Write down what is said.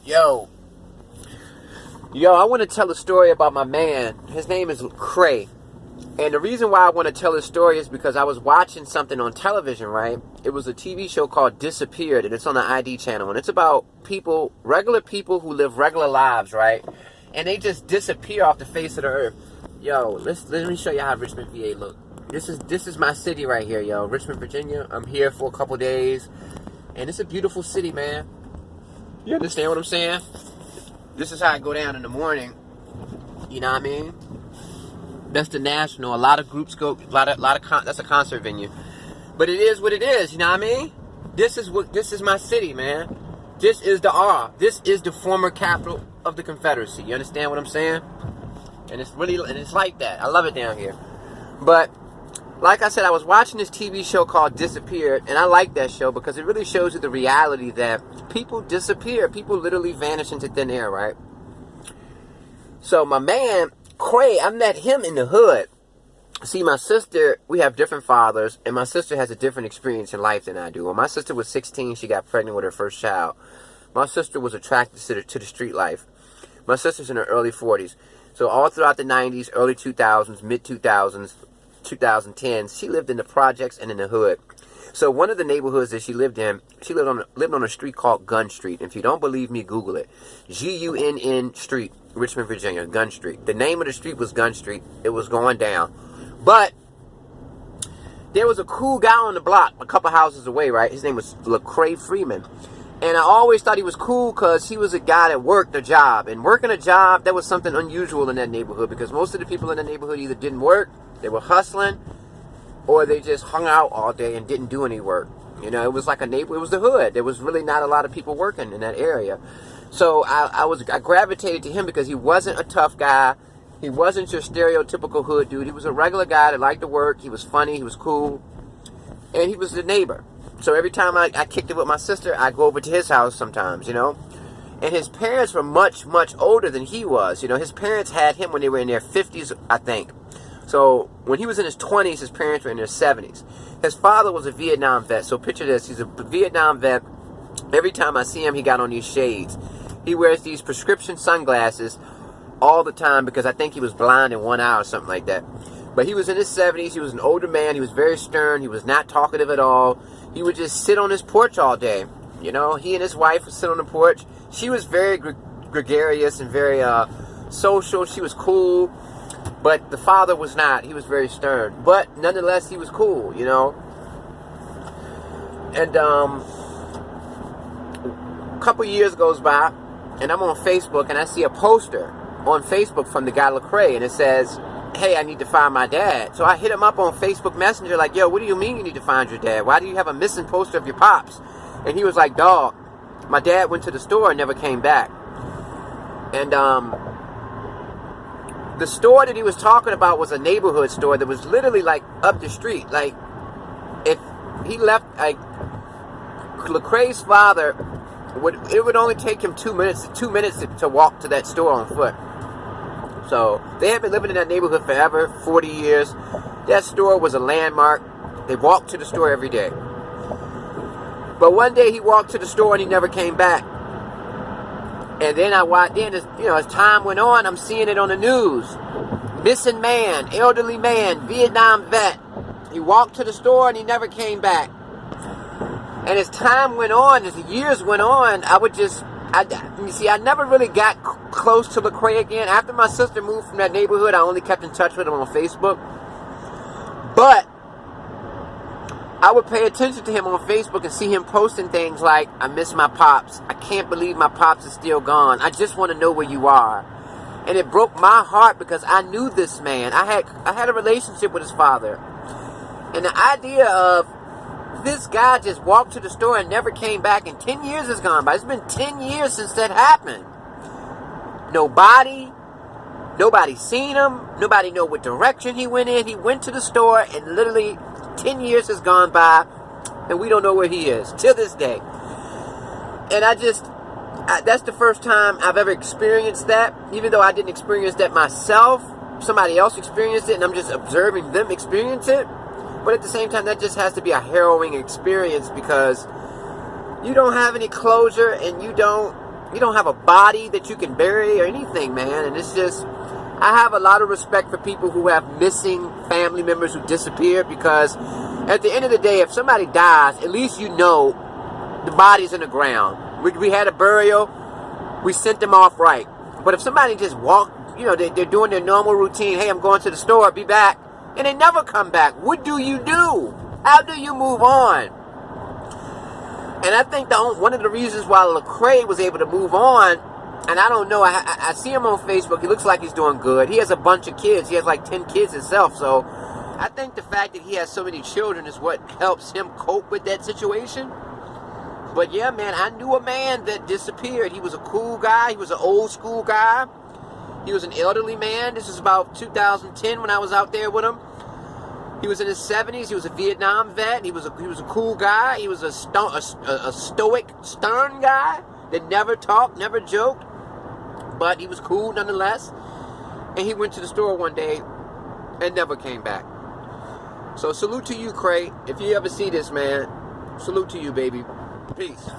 Yo, I want to tell a story about my man. His name is Cray. And the reason why I want to tell this story is because I was watching something on television, right? It was a TV show called Disappeared, and it's on the ID channel. And it's about people, regular people who live regular lives, right? And they just disappear off the face of the earth. Yo, let me show you how Richmond, VA look. This is my city right here, yo. Richmond, Virginia. I'm here for a couple days. And it's a beautiful city, man. You understand what I'm saying? This is how I go down in the morning. You know what I mean? That's the National. A lot of groups go. That's a concert venue. But it is what it is. You know what I mean? This is my city, man. This is the R. This is the former capital of the Confederacy. You understand what I'm saying? And it's like that. I love it down here. But like I said, I was watching this TV show called Disappeared, and I like that show because it really shows you the reality that people disappear. People literally vanish into thin air, right? So my man, Cray, I met him in the hood. See, my sister, we have different fathers, and my sister has a different experience in life than I do. When my sister was 16, she got pregnant with her first child. My sister was attracted to the street life. My sister's in her early 40s. So all throughout the 90s, early 2000s, mid-2000s, 2010s, she lived in the projects and in the hood. So one of the neighborhoods that she lived in, she lived on a street called Gun Street. If you don't believe me, Google it. Gunn Street, Richmond, Virginia, Gun Street. The name of the street was Gun Street. It was going down. But there was a cool guy on the block a couple houses away, right? His name was Lander Freeman. And I always thought he was cool because he was a guy that worked a job. And working a job, that was something unusual in that neighborhood because most of the people in the neighborhood either didn't work, they were hustling, or they just hung out all day and didn't do any work. You know, it was like it was the hood. There was really not a lot of people working in that area. So I gravitated to him because he wasn't a tough guy. He wasn't your stereotypical hood dude. He was a regular guy that liked to work. He was funny. He was cool. And he was the neighbor. So every time I kicked it with my sister, I'd go over to his house sometimes, you know. And his parents were much, much older than he was. You know, his parents had him when they were in their 50s, I think. So when he was in his 20s, his parents were in their 70s. His father was a Vietnam vet. So picture this. He's a Vietnam vet. Every time I see him, he got on these shades. He wears these prescription sunglasses all the time because I think he was blind in one eye or something like that. But he was in his 70s. He was an older man. He was very stern. He was not talkative at all. He would just sit on his porch all day. You know, he and his wife would sit on the porch. She was very gregarious and very social. She was cool. But the father was not. He was very stern. But nonetheless, he was cool, you know. And a couple years goes by, and I'm on Facebook, and I see a poster on Facebook from the guy Lecrae, and it says, hey, I need to find my dad. So I hit him up on Facebook Messenger like, yo, what do you mean you need to find your dad? Why do you have a missing poster of your pops? And he was like, dog, my dad went to the store and never came back. And the store that he was talking about was a neighborhood store that was literally like up the street. Like, if he left, like, Lecrae's father, it would only take him 2 minutes to walk to that store on foot. So they had been living in that neighborhood forever, 40 years. That store was a landmark. They walked to the store every day. But one day he walked to the store and he never came back. And then as time went on, I'm seeing it on the news. Missing man, elderly man, Vietnam vet. He walked to the store and he never came back. And as time went on, as the years went on, I never really got close to Lecrae again. After my sister moved from that neighborhood, I only kept in touch with him on Facebook. But I would pay attention to him on Facebook and see him posting things like, I miss my pops. I can't believe my pops is still gone. I just want to know where you are. And it broke my heart because I knew this man. I had a relationship with his father. And the idea of this guy just walked to the store and never came back, and 10 years has gone by. It's been 10 years since that happened. Nobody's seen him. Nobody know what direction he went in. He went to the store, and literally 10 years has gone by, and we don't know where he is till this day. And that's the first time I've ever experienced that. Even though I didn't experience that myself, somebody else experienced it, and I'm just observing them experience it. But at the same time, that just has to be a harrowing experience because you don't have any closure, and you don't You don't have a body that you can bury or anything, man. And it's just, I have a lot of respect for people who have missing family members who disappeared, because at the end of the day, if somebody dies, at least you know the body's in the ground. We had a burial, we sent them off right. But if somebody just walked, you know, they're doing their normal routine, hey, I'm going to the store, be back, and they never come back, what do you do? How do you move on? And I think one of the reasons why Lecrae was able to move on, and I don't know, I see him on Facebook, he looks like he's doing good. He has a bunch of kids, he has like 10 kids himself, so I think the fact that he has so many children is what helps him cope with that situation. But yeah, man, I knew a man that disappeared. He was a cool guy, he was an old school guy, he was an elderly man. This was about 2010 when I was out there with him. He was in his 70s. He was a Vietnam vet. He was a cool guy. He was a stoic, stern guy that never talked, never joked, but he was cool nonetheless. And he went to the store one day and never came back. So salute to you, Cray. If you ever see this, man, salute to you, baby. Peace.